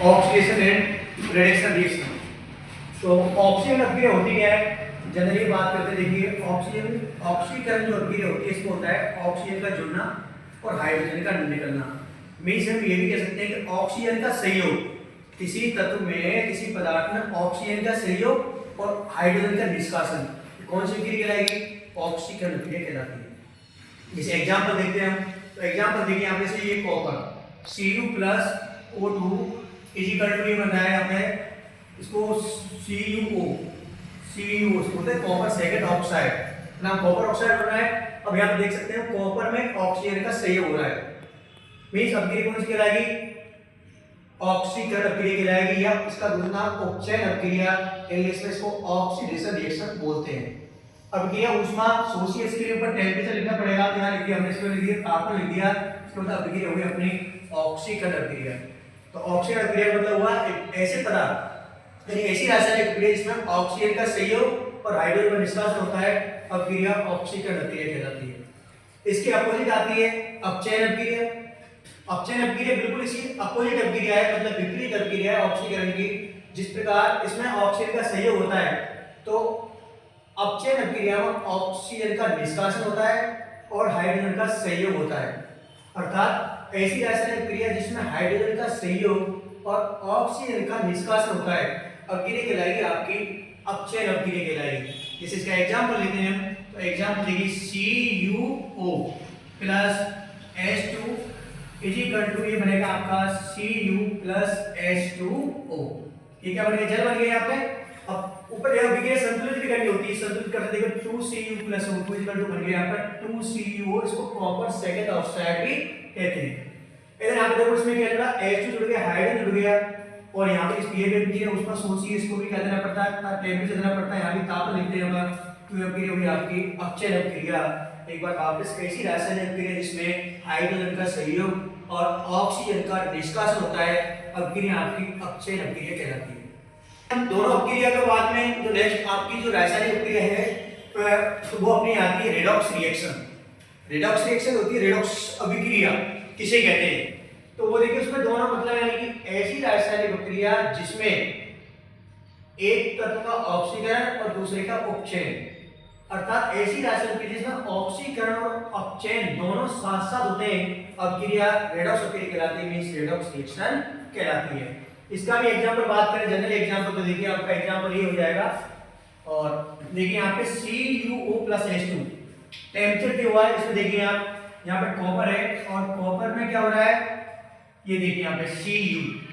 Oxidation and reduction reaction. तो oxygen अभिक्रिया होती क्या है, जनरली बात करते हैं। देखिए ऑक्सीकरण जो अभिक्रिया होती है इसको होता है ऑक्सीजन का जुड़ना और हाइड्रोजन का निकलना। मीन्स हम ये भी कह सकते हैं कि ऑक्सीजन का सहयोग, किसी तत्व में किसी पदार्थ में ऑक्सीजन का सहयोग और हाइड्रोजन का निष्कासन, कौन सी क्रिया कहलाएगी, ऑक्सीकरण क्रिया कहलाती है। जैसे एग्जांपल देखते हैं हम, तो एग्जांपल देखिए यहाँ पे से ये कॉपर Cu+O2 इजिकल टू ये बन रहा है यहाँ पे इसको CuO बोलते हैं कॉपर सेकेंड ऑक्साइड ना, कॉपर ऑक्साइड बन रहा है। अब यहाँ पे देख सकते हैं कॉपर में ऑक्सीजन का सहयोग हो रहा है। मीन्स अभिक्रिया कौन सी कहलाएगी, ऑक्सीकरण अभिक्रिया कहलाएगी, या इसका दूसरा नाम उपचयन अभिक्रिया, इंग्लिश में इसको ऑक्सीडेशन रिएक्शन बोलते हैं। अभिक्रिया ऊष्मा शोषी, इसके ऊपर टेम्परेचर लिखना पड़ेगा, तो यहाँ लिख दिया हमने, इसको लिख दिया, तापमान लिख दिया, इसके बाद अभिक्रिया हुई अपनी ऑक्सीकरण अभिक्रिया। तो ऑक्सीकरण अभिक्रिया मतलब हुआ एक ऐसे पदार्थ यानी ऐसी रासायनिक अभिक्रिया जिसमें ऑक्सीजन का सहयोग और हाइड्रोजन का निष्कासन होता है, अभिक्रिया ऑक्सीकरण अभिक्रिया कहलाती है। इसके अपोजिट आती है अपचयन अभिक्रिया। अपचयन अभिक्रिया बिल्कुल इसी अपोजिट अभिक्रिया है, मतलब विपरीत अभिक्रिया है ऑक्सीकरण की। जिस प्रकार इसमें ऑक्सीजन का सहयोग होता है, तो अपचयन अभिक्रिया में ऑक्सीजन का निष्कासन होता है और हाइड्रोजन का सहयोग होता है। अर्थात ऐसी रासायनिक अभिक्रिया जिसमें हाइड्रोजन का सहयोग और ऑक्सीजन का निष्कासन होता है, अभिक्रिया कहलाएगी आपकी अपचयन अभिक्रिया कहलाएगी। जैसे इसका एग्जांपल लेते हैं हम, तो एग्जांपल देखिए CuO plus H2 is equal to ये बनेगा आपका Cu प्लस H2O। ये क्या बन गया, जल बन गया यहाँ पे। अब ऊपर यह अभिक्रिया संतुलित भी करनी होती है, संतुलित करते देखो 2Cu plus O2 is equal to बन गया यहाँ पर 2Cu, इसको कॉपर सेकेंड ऑक्साइड भी कहते हैं। इधर यहाँ पे देखो इसमें क्या जुड़ा, H2 जुड़ गया, हाइड्रोजन जुड़ गया, और यहाँ पे इस पीएच भी है उसमें सोचिए, इसको भी क्या देना पड़ता है, टेम्परेचर देना पड़ता है। यहाँ भी तापमान लिखते हैं हम, तो अभिक्रिया हुई आपकी अपचयन अभिक्रिया। एक बार वापस, कैसी रासायनिक अभिक्रिया जिसमें हाइड्रोजन का सहयोग और ऑक्सीजन का निष्कासन होता है, अभिक्रिया आपकी अपचयन अभिक्रिया कहलाती है। हम दोनों अभिक्रिया के बाद में जो नेक्स्ट आपकी जो रासायनिक अभिक्रिया है तो वो अपनी आती है रेडॉक्स रिएक्शन। रेडॉक्स रिएक्शन होती है रेडॉक्स अभिक्रिया किसे कहते हैं, तो वो देखिए उसमें दोनों मतलब यानी कि ऐसी रासायनिक अभिक्रिया जिसमें एक तत्व का ऑक्सीकरण और दूसरे का उपचयन, अर्थात ऐसी रासायनिक अभिक्रिया जिसमें ऑक्सीकरण और अपचयन दोनों साथ साथ होते हैं, अभिक्रिया रेडॉक्स अभिक्रिया कहलाती है, मींस रेडॉक्स रिएक्शन कहलाती है। इसका भी एग्जांपल बात करें, जनरल एग्जांपल, तो देखिए आपका एग्जांपल ये हो जाएगा। और देखिए यहाँ पे CuO+H2 टेम्परेचर क्या हुआ है, इसमें देखिए आप यहाँ पे कॉपर है और कॉपर में क्या हो रहा है, ये देखिए यहाँ पे Cu